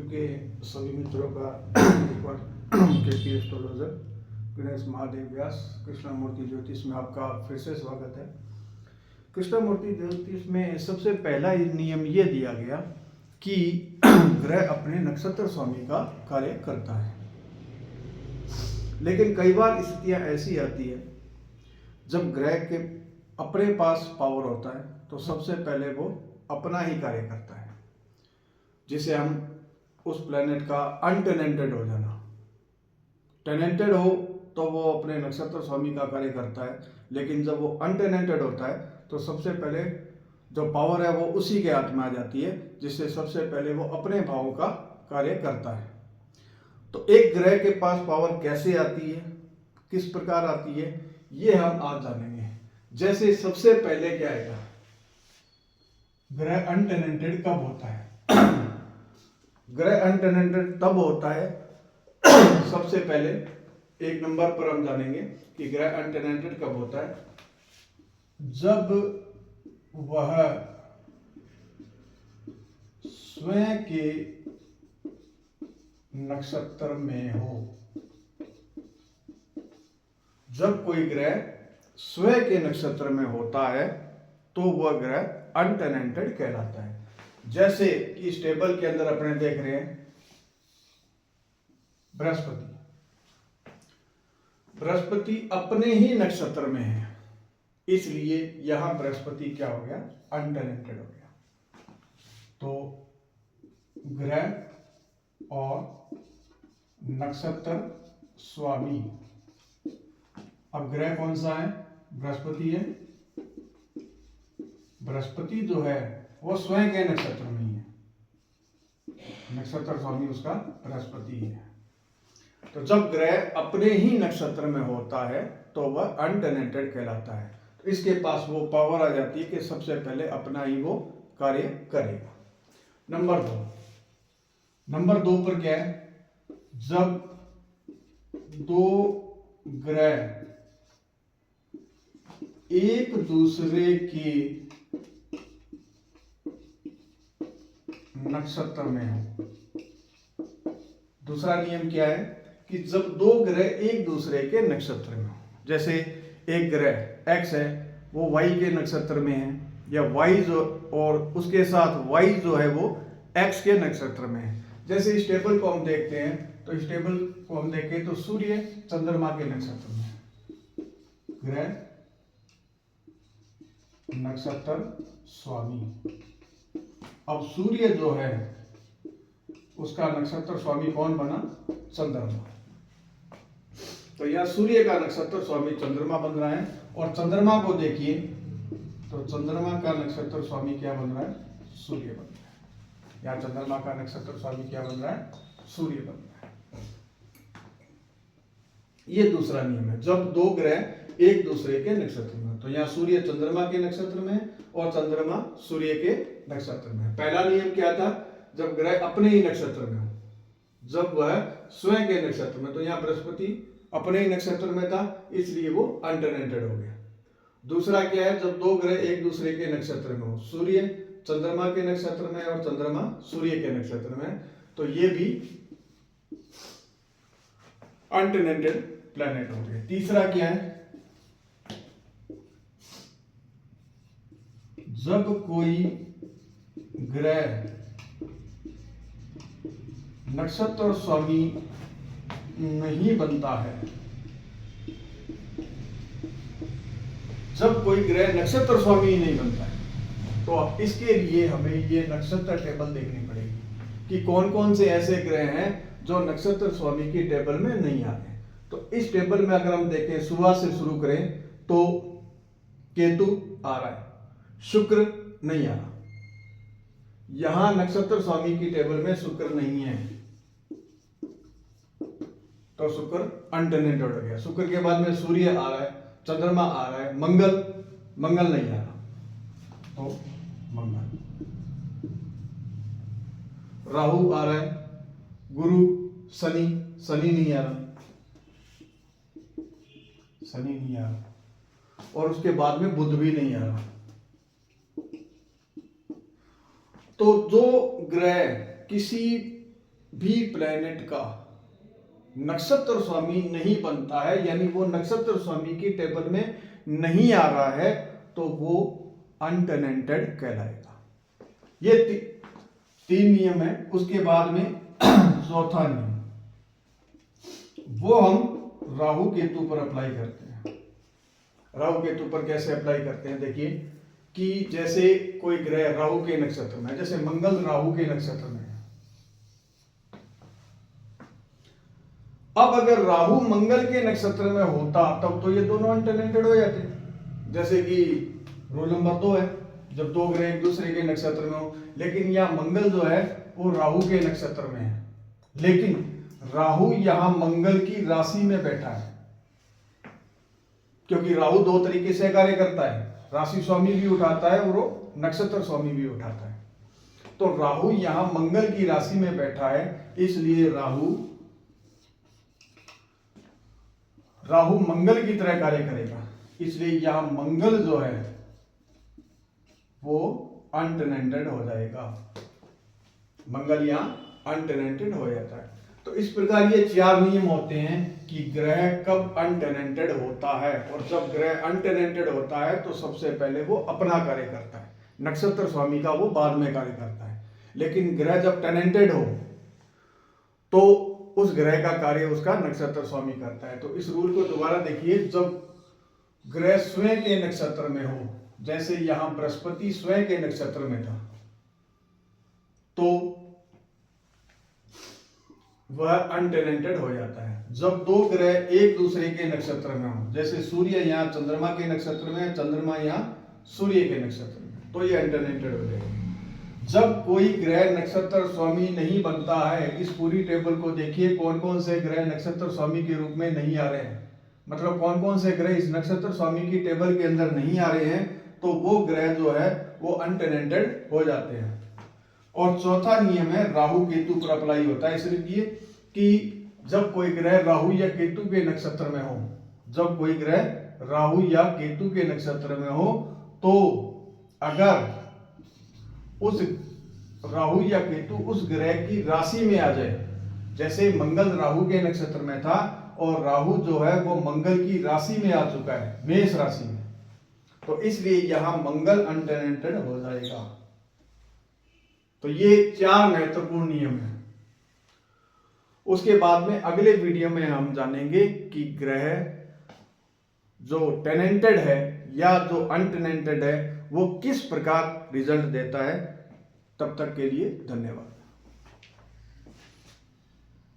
के सभी मित्रों का एक बार केपी एस्ट्रोलॉजर गणेश महादेव व्यास कृष्णमूर्ति ज्योतिष में आपका फिर से स्वागत है। कृष्णमूर्ति ज्योतिष में सबसे पहला नियम ये दिया गया कि ग्रह अपने नक्षत्र स्वामी का कार्य करता है, लेकिन कई बार स्थितियां ऐसी आती है जब ग्रह के अपने पास पावर होता है तो सबसे पहले वो अपना ही कार्य करता है, जिसे हम उस प्लेनेट का अनटेनेंटेड हो जाना। टेनेंटेड हो तो वो अपने नक्षत्र स्वामी का कार्य करता है, लेकिन जब वो अनटेनेंटेड होता है तो सबसे पहले जो पावर है वो उसी के हाथ में आ जाती है, जिससे सबसे पहले वो अपने भावों का कार्य करता है। तो एक ग्रह के पास पावर कैसे आती है, किस प्रकार आती है, ये हम आज जानेंगे। जैसे सबसे पहले क्या आएगा, ग्रह अनटेनेंटेड कब होता है? ग्रह अनटेनेंटेड तब होता है सबसे पहले एक नंबर पर हम जानेंगे कि ग्रह अनटेनेंटेड कब होता है, जब वह स्वयं के नक्षत्र में हो। जब कोई ग्रह स्वयं के नक्षत्र में होता है तो वह ग्रह अनटेनेंटेड कहलाता है। जैसे कि इस टेबल के अंदर अपने देख रहे हैं बृहस्पति अपने ही नक्षत्र में है, इसलिए यहां बृहस्पति क्या हो गया, अनटेनेंटेड हो गया। तो ग्रह और नक्षत्र स्वामी, अब ग्रह कौन सा है, बृहस्पति है। बृहस्पति जो है वो स्वयं के नक्षत्र में ही है, नक्षत्र स्वामी उसका बृहस्पति है। तो जब ग्रह अपने ही नक्षत्र में होता है तो वह अनटेनेंटेड कहलाता है। तो इसके पास वो पावर आ जाती है कि सबसे पहले अपना ही वो कार्य करेगा। नंबर दो पर क्या है, जब दो ग्रह एक दूसरे के नक्षत्र में हो। दूसरा नियम क्या है कि जब दो ग्रह एक दूसरे के नक्षत्र में हो, जैसे एक ग्रह x है वो y के नक्षत्र में है, या y जो और उसके साथ y जो है वो x के नक्षत्र में है। जैसे इस टेबल को हम देखते हैं तो इस टेबल को हम देखें तो सूर्य चंद्रमा के नक्षत्र में है, ग्रह नक्षत्र स्वामी। अब सूर्य जो है उसका नक्षत्र स्वामी कौन बना, चंद्रमा। तो यह सूर्य का नक्षत्र स्वामी चंद्रमा बन रहा है, और चंद्रमा को देखिए तो चंद्रमा का नक्षत्र स्वामी क्या बन रहा है, सूर्य बन रहा है। यहाँ चंद्रमा का नक्षत्र स्वामी क्या बन रहा है, सूर्य बन रहा है। ये दूसरा नियम है, जब दो ग्रह एक दूसरे के नक्षत्र में। तो यहाँ सूर्य चंद्रमा के नक्षत्र में है और चंद्रमा सूर्य के नक्षत्र में है। पहला नियम क्या था, जब ग्रह अपने ही नक्षत्र में हो, जब वह स्वयं के नक्षत्र में। तो यहाँ बृहस्पति अपने ही नक्षत्र में था, इसलिए वो अनटेनेंटेड हो गया। दूसरा क्या है, जब दो ग्रह एक दूसरे के नक्षत्र में हो, सूर्य चंद्रमा के नक्षत्र में और चंद्रमा सूर्य के नक्षत्र में, तो ये भी अनटेनेंटेड प्लैनेट हो गए। तीसरा क्या है, जब कोई ग्रह नक्षत्र स्वामी नहीं बनता है। जब कोई ग्रह नक्षत्र स्वामी नहीं बनता है तो इसके लिए हमें ये नक्षत्र टेबल देखनी पड़ेगी कि कौन कौन से ऐसे ग्रह हैं जो नक्षत्र स्वामी की टेबल में नहीं आते। तो इस टेबल में अगर हम देखें, सुबह से शुरू करें तो केतु आ रहा है, शुक्र नहीं आ रहा। यहां नक्षत्र स्वामी की टेबल में शुक्र नहीं है तो शुक्र अनटेनेंटेड हो गया। शुक्र के बाद में सूर्य आ रहा है, चंद्रमा आ रहा है, मंगल नहीं आ रहा तो मंगल। राहु आ रहा है, गुरु, शनि नहीं आ रहा, और उसके बाद में बुध भी नहीं आ रहा। तो जो ग्रह किसी भी प्लेनेट का नक्षत्र स्वामी नहीं बनता है, यानी वो नक्षत्र स्वामी की टेबल में नहीं आ रहा है, तो वो अनटेनेंटेड कहलाएगा। ये तीन नियम है। उसके बाद में चौथा नियम, वो हम राहु केतु पर अप्लाई करते हैं। राहु केतु पर कैसे अप्लाई करते हैं, देखिए कि जैसे कोई ग्रह राहु के नक्षत्र में, जैसे मंगल राहु के नक्षत्र में है। अब अगर राहु मंगल के नक्षत्र में होता तब तो ये दोनों अनटेनेंटेड हो जाते। जैसे कि रूल नंबर 2 है, जब दो ग्रह एक दूसरे के नक्षत्र में हो। लेकिन यह मंगल जो है वो राहु के नक्षत्र में है, लेकिन राहु यहां मंगल की राशि में बैठा है, क्योंकि राहु दो तरीके से कार्य करता है, राशि स्वामी भी उठाता है और वो नक्षत्र स्वामी भी उठाता है। तो राहु यहां मंगल की राशि में बैठा है, इसलिए राहु मंगल की तरह कार्य करेगा, इसलिए यहां मंगल जो है वो अनटेनेंटेड हो जाएगा। मंगल यहां अनटेनेंटेड हो जाता है। तो इस प्रकार ये 4 नियम होते हैं कि ग्रह कब अनटेनेंटेड होता है, और जब ग्रह अनटेनेंटेड होता है तो सबसे पहले वो अपना कार्य करता है, नक्षत्र स्वामी का वो बाद में कार्य करता है। लेकिन ग्रह जब टेनेंटेड हो तो उस ग्रह का कार्य उसका नक्षत्र स्वामी करता है। तो इस रूल को दोबारा देखिए, जब ग्रह स्वयं के नक्षत्र में हो, जैसे यहां बृहस्पति स्वयं के नक्षत्र में था, तो वह अनटेनेंटेड हो जाता है। जब दो ग्रह एक दूसरे के नक्षत्र में हो, जैसे सूर्य यहां चंद्रमा के नक्षत्र में है, चंद्रमा यहां सूर्य के नक्षत्र में, तो यह अनटेनेंटेड हो जाएगा। जब कोई ग्रह नक्षत्र स्वामी नहीं बनता है, इस पूरी टेबल को देखिए कौन कौन से ग्रह नक्षत्र स्वामी के रूप में नहीं आ रहे हैं, मतलब कौन कौन से ग्रह इस नक्षत्र स्वामी की टेबल के अंदर नहीं आ रहे हैं, तो वो ग्रह जो है वो अनटेनेंटेड हो जाते हैं। और चौथा नियम है राहु केतु पर अप्लाई होता है, इसलिए कि जब कोई ग्रह राहु या केतु के नक्षत्र में हो, जब कोई ग्रह राहु या केतु के नक्षत्र में हो, तो अगर उस राहु या केतु उस ग्रह की राशि में आ जाए, जैसे मंगल राहु के नक्षत्र में था और राहु जो है वो मंगल की राशि में आ चुका है, मेष राशि में, तो इसलिए यहां मंगल अनटेनेंटेड हो जाएगा। तो ये 4 महत्वपूर्ण नियम है। उसके बाद में अगले वीडियो में हम जानेंगे कि ग्रह जो टेनेंटेड है या जो अनटेनेंटेड है वो किस प्रकार रिजल्ट देता है। तब तक के लिए धन्यवाद।